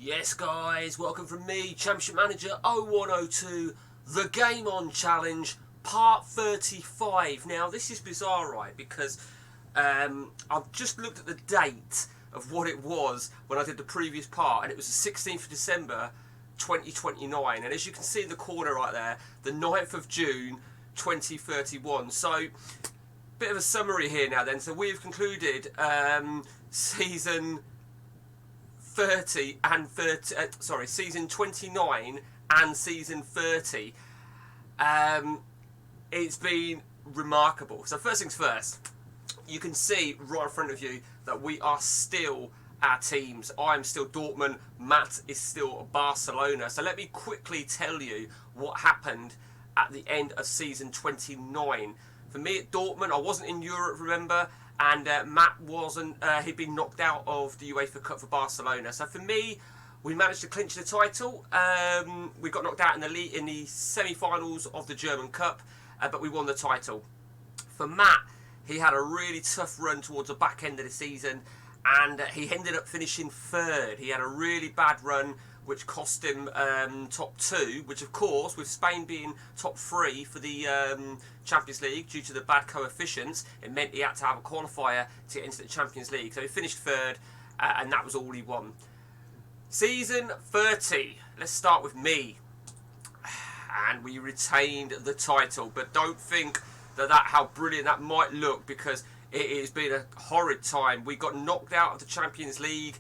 Yes guys, welcome from me, Championship Manager 0102, The Game On Challenge, part 35. Now this is bizarre, right, because I've just looked at the date of what it was when I did the previous part, and it was the 16th of December 2029, and as you can see in the corner right there, the 9th of June 2031. So, bit of a summary here now then. So we've concluded season 30 and season 29 and season 30. It's been remarkable. So first things first, you can see right in front of you that we are still our teams. I'm still Dortmund, Matt is still Barcelona. So let me quickly tell you what happened at the end of season 29. For me at Dortmund, I wasn't in Europe, remember, and Matt wasn't. He'd been knocked out of the UEFA Cup for Barcelona. So for me, we managed to clinch the title. We got knocked out in the semi-finals of the German Cup, but we won the title. For Matt, he had a really tough run towards the back end of the season, and he ended up finishing third. He had a really bad run, which cost him top 2, which of course, with Spain being top 3 for the Champions League due to the bad coefficients, it meant he had to have a qualifier to get into the Champions League. So he finished third, and that was all he won. Season 30, let's start with me. And we retained the title, but don't think that how brilliant that might look, because it has been a horrid time. We got knocked out of the Champions League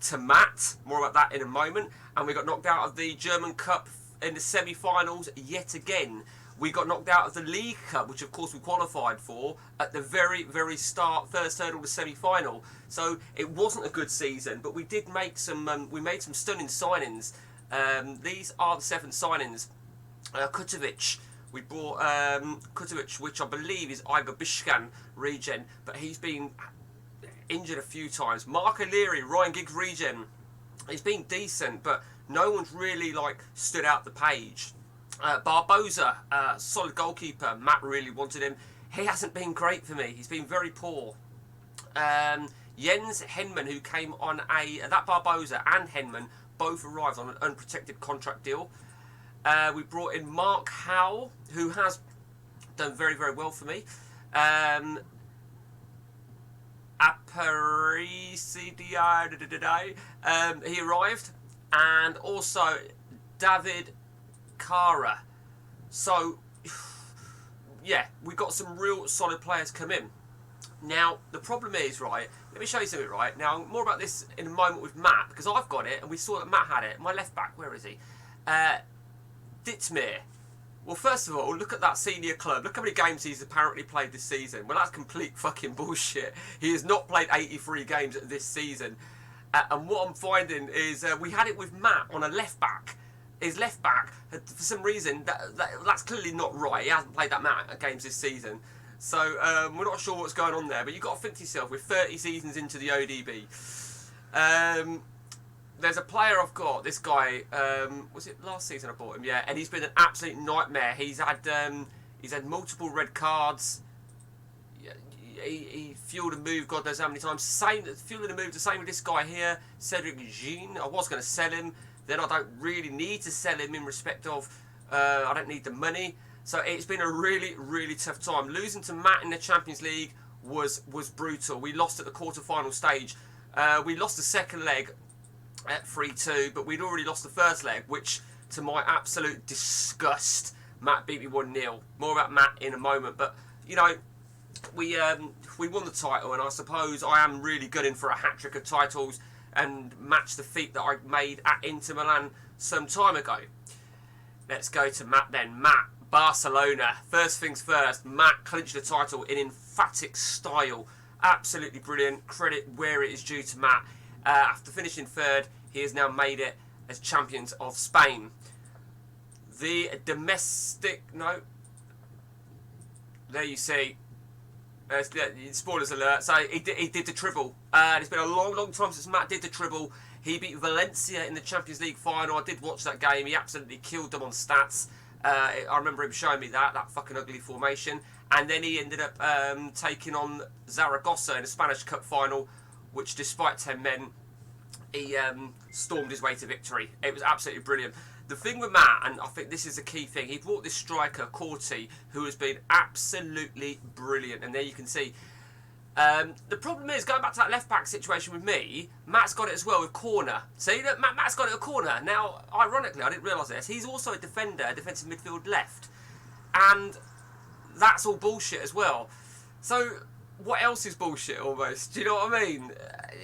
to Matt, more about that in a moment, and we got knocked out of the German Cup in the semi-finals yet again. We got knocked out of the League Cup, which of course we qualified for at the very start, first hurdle of the semi-final. So it wasn't a good season, but we did make some. We made some stunning signings. These are the 7 signings. Kutovic. We brought Kutovic, which I believe is Igor Bishkan regen, but he's been injured a few times. Mark O'Leary, Ryan Giggs regen. He's been decent, but no one's really stood out the page. Barbosa, solid goalkeeper. Matt really wanted him. He hasn't been great for me. He's been very poor. Jens Henman, who came on that Barbosa and Henman both arrived on an unprotected contract deal. We brought in Mark Howell, who has done very well for me. He arrived, and also David Kara. So, yeah, we got some real solid players come in. Now, the problem is, right, let me show you something, right? Now, more about this in a moment with Matt, because I've got it, and we saw that Matt had it. My left back, where is he? Dittmere. Well, first of all, look at that senior club. Look how many games he's apparently played this season. Well, that's complete fucking bullshit. He has not played 83 games this season. And what I'm finding is we had it with Matt on a left back. His left back, for some reason, that's clearly not right. He hasn't played that many games this season. So we're not sure what's going on there. But you've got to think to yourself, we're 30 seasons into the ODB. There's a player I've got, this guy, was it last season I bought him? Yeah, and he's been an absolute nightmare. He's had multiple red cards. He fueled and moved God knows how many times. Fueled and moved the same with this guy here, Cedric Jean. I was going to sell him. Then I don't really need to sell him in respect of, I don't need the money. So it's been a really tough time. Losing to Matt in the Champions League was brutal. We lost at the quarter-final stage. We lost the second leg at 3-2, but we'd already lost the first leg, which, to my absolute disgust, Matt beat me 1-0. More about Matt in a moment, but, you know, we won the title, and I suppose I am really gunning for a hat-trick of titles and match the feat that I made at Inter Milan some time ago. Let's go to Matt then. Matt, Barcelona. First things first, Matt clinched the title in emphatic style. Absolutely brilliant. Credit where it is due to Matt. After finishing third, he has now made it as champions of Spain. The domestic... No. There you see. Spoilers alert. So he did the treble. It's been a long time since Matt did the treble. He beat Valencia in the Champions League final. I did watch that game. He absolutely killed them on stats. I remember him showing me that fucking ugly formation. And then he ended up taking on Zaragoza in the Spanish Cup final, which, despite 10 men, he stormed his way to victory. It was absolutely brilliant. The thing with Matt, and I think this is the key thing, he brought this striker, Corti, who has been absolutely brilliant. And there you can see. The problem is, going back to that left-back situation with me, Matt's got it as well with corner. See, that Matt's got it at corner. Now, ironically, I didn't realise this, he's also a defender, a defensive midfield left. And that's all bullshit as well. So, what else is bullshit almost? Do you know what I mean?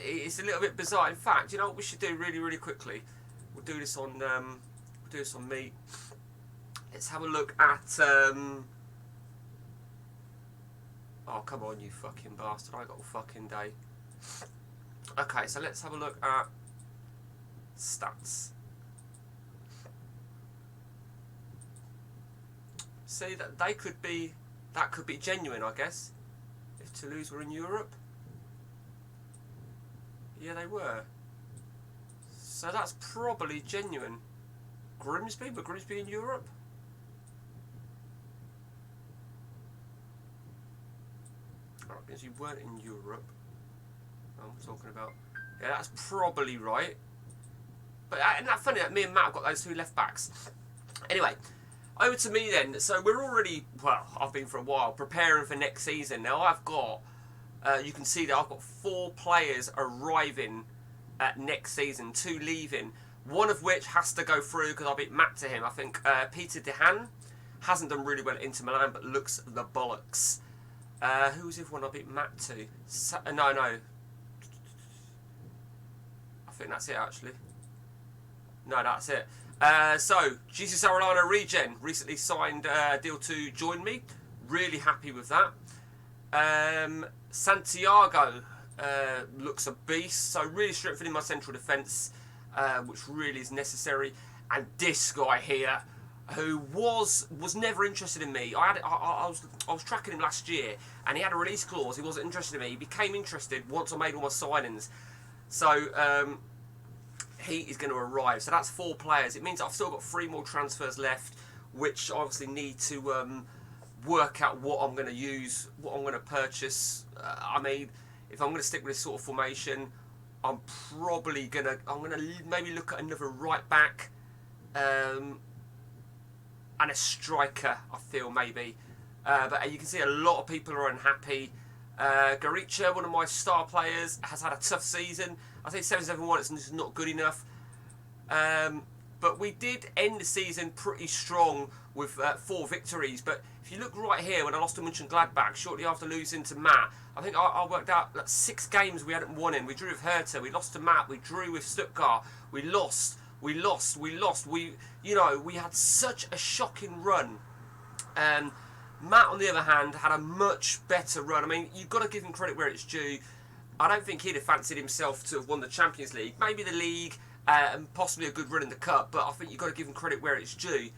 It's a little bit bizarre. In fact, you know what we should do really, really quickly? We'll do this on me. Let's have a look at oh, come on, you fucking bastard. I got a fucking day. Okay, so let's have a look at stats. See, that could be genuine, I guess. If Toulouse were in Europe. Yeah, they were. So that's probably genuine. Grimsby? Were Grimsby in Europe? Because you weren't in Europe. I'm talking about. Yeah, that's probably right. But isn't that funny that me and Matt have got those two left backs? Anyway, over to me then. So we're already, well, I've been for a while preparing for next season. Now I've got, you can see that I've got 4 players arriving at next season, 2 leaving. One of which has to go through because I beat Matt to him. I think Peter Dehan hasn't done really well at Inter Milan, but looks the bollocks. Who's the other one I beat Matt to? No. I think that's it, actually. No, that's it. So, Jesus Arellano Regen recently signed a deal to join me. Really happy with that. Santiago looks a beast. So, really strengthening my central defence, which really is necessary. And this guy here, who was never interested in me. I was tracking him last year, and he had a release clause. He wasn't interested in me. He became interested once I made all my signings. So he is going to arrive. So that's 4 players. It means I've still got 3 more transfers left, which I obviously need to work out what I'm going to use, what I'm going to purchase. I mean, if I'm going to stick with this sort of formation, I'm probably going to maybe look at another right back. And a striker, I feel, maybe. But you can see a lot of people are unhappy. Garricha, one of my star players, has had a tough season. I think 7-7-1 is just not good enough. But we did end the season pretty strong with 4 victories. But if you look right here, when I lost to Mönchengladbach, shortly after losing to Matt, I think I worked out like 6 games we hadn't won in. We drew with Hertha, we lost to Matt, we drew with Stuttgart, we lost. We had such a shocking run. Matt, on the other hand, had a much better run. I mean, you've got to give him credit where it's due. I don't think he'd have fancied himself to have won the Champions League. Maybe the league and possibly a good run in the Cup, but I think you've got to give him credit where it's due.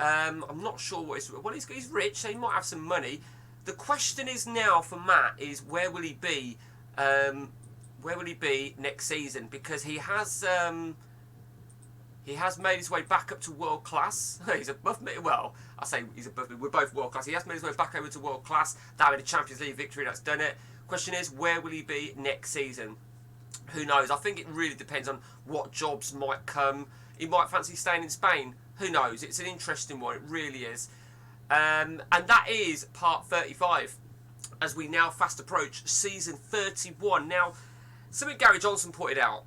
I'm not sure what he's rich, so he might have some money. The question is now for Matt is where will he be? Where will he be next season? Because he has made his way back up to world class. He's above me. Well, I say he's above me. We're both world class. He has made his way back over to world class. That made a Champions League victory. That's done it. Question is, where will he be next season? Who knows? I think it really depends on what jobs might come. He might fancy staying in Spain. Who knows? It's an interesting one. It really is. And that is part 35. As we now fast approach season 31. Now, something Gary Johnson pointed out,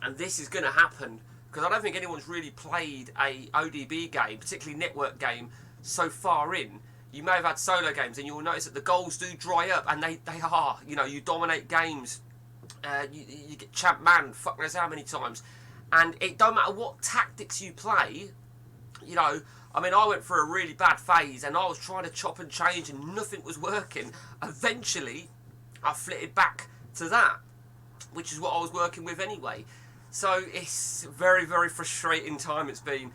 and this is going to happen, because I don't think anyone's really played a ODB game, particularly network game, so far in. You may have had solo games, and you'll notice that the goals do dry up, and they are. You know, you dominate games. You get champ man, fuck knows how many times. And it don't matter what tactics you play, you know, I mean, I went through a really bad phase, and I was trying to chop and change, and nothing was working. Eventually, I flitted back to that, which is what I was working with anyway. So it's a very, very frustrating time it's been.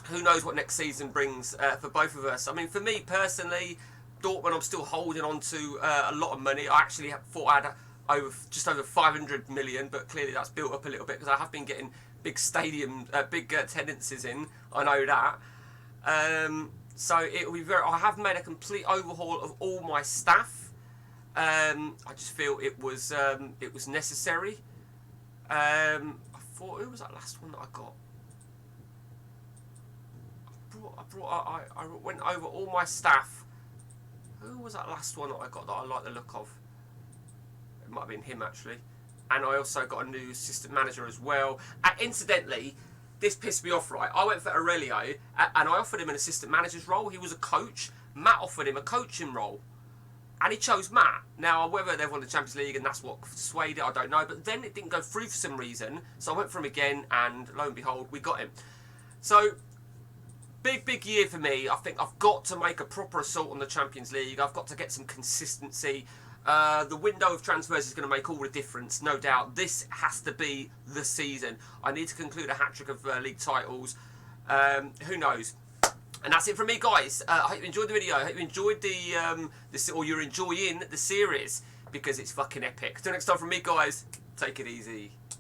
Who knows what next season brings for both of us. I mean, for me personally, Dortmund, I'm still holding on to a lot of money. I actually thought I had just over 500 million, but clearly that's built up a little bit because I have been getting big stadium, big attendances in. I know that. So it will be very. I have made a complete overhaul of all my staff. I just feel it was necessary. I thought, who was that last one that I got? I went over all my staff. Who was that last one that I got that I like the look of? It might have been him actually. And I also got a new assistant manager as well. Incidentally, this pissed me off, right? I went for Aurelio and I offered him an assistant manager's role. He was a coach. Matt offered him a coaching role. And he chose Matt. Now, whether they've won the Champions League and that's what swayed it, I don't know. But then it didn't go through for some reason. So I went for him again and lo and behold, we got him. So, big year for me. I think I've got to make a proper assault on the Champions League. I've got to get some consistency. The window of transfers is going to make all the difference, no doubt. This has to be the season. I need to conclude a hat-trick of league titles. Who knows? And that's it from me, guys. I hope you enjoyed the video. I hope you enjoyed or you're enjoying the series, because it's fucking epic. Till next time from me, guys. Take it easy.